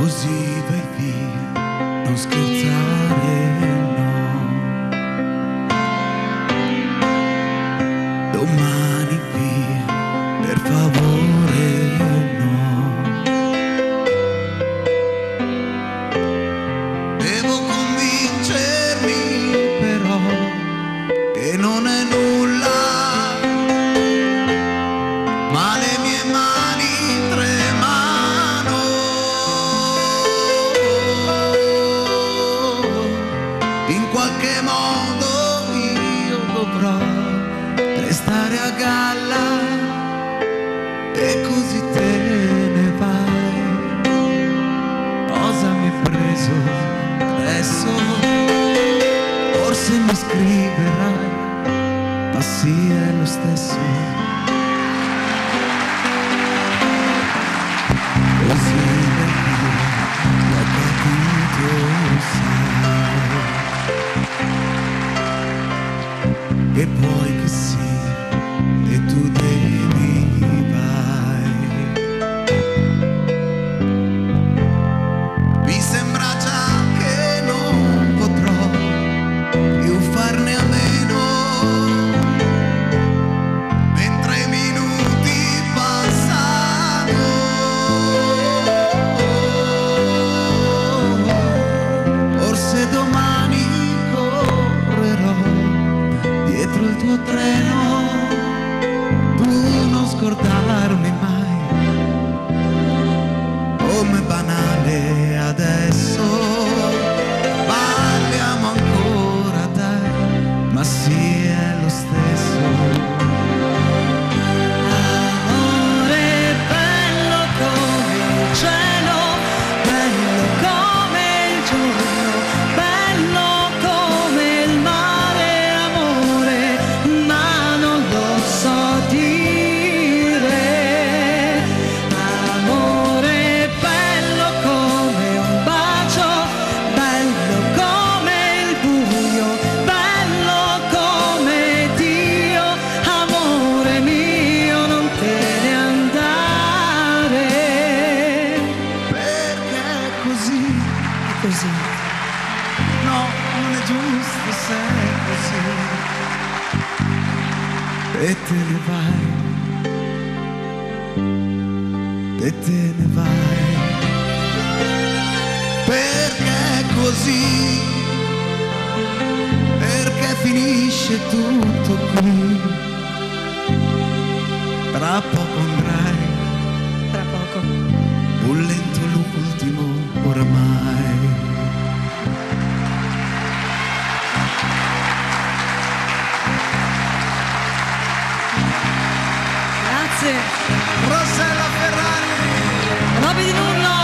così vai via, non scherzare, no. Domani via, per favore, no. Devo convincermi però che non è nulla, ma le mie mani tremano. In qualche modo io dovrò restare a galla, e così te ne vai. Cosa mi hai preso adesso? Forse mi scriverai, ma sì, è lo stesso. Così l'ho capito, sai, che vuoi che sia, e tu devi vai. Mi sembra già che non potrò più farne a meno, mentre i minuti passano. Forse domani correrò dietro il tuo treno, tu non scordarmi mai, come banale adesso. Parliamo ancora, dai, ma sì, è lo stesso. Amore bello come il cielo, bello come il giorno, bello come il mare, amore, ma non lo so dire. Amore bello come un bacio, bello come il buio, bello come Dio, amore mio, non te ne andare. Perché è così? È così. No, non è giusto se è così. E te ne vai, e te ne vai. Perché è così? Perché finisce tutto qui. Tra poco andrai, Tra poco. un lento l'ultimo oramai. Grazie. Rossella Ferrari. Roby di Nullo.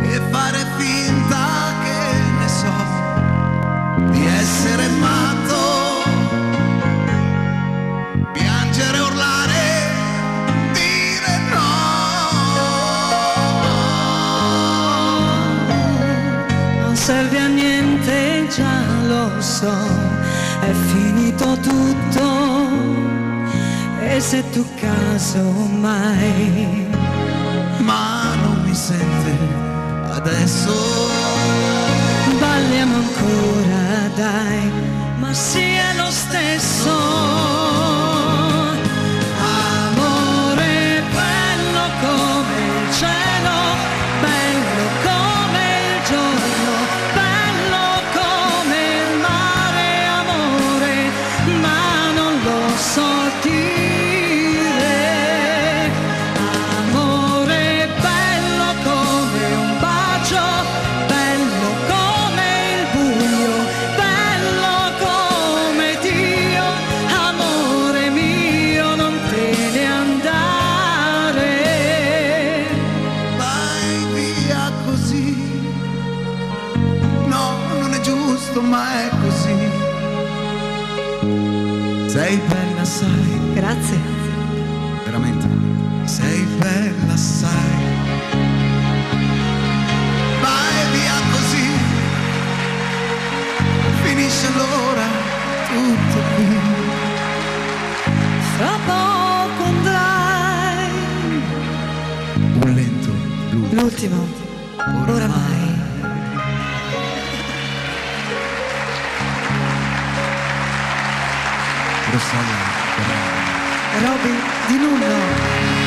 E fare finta che ne so di essere matto, piangere, urlare, dire no. Non serve a niente, già lo so, è finito tutto. E se tu caso mai Ma non mi sente adesso. balliamo ancora, dai, ma sì, è lo stesso. Amore bello come il cielo, bello come il giorno, bello come il mare, amore, ma non lo so dire. Amore bello come un bacio, bello come il buio, bello come Dio, amore mio, non te ne andare. Vai via così. No, non è giusto, ma è così. Sei bella, sai, Grazie. veramente. Sei bella, sai. l'ultimo, oramai. Rossella, Roby di Nunno.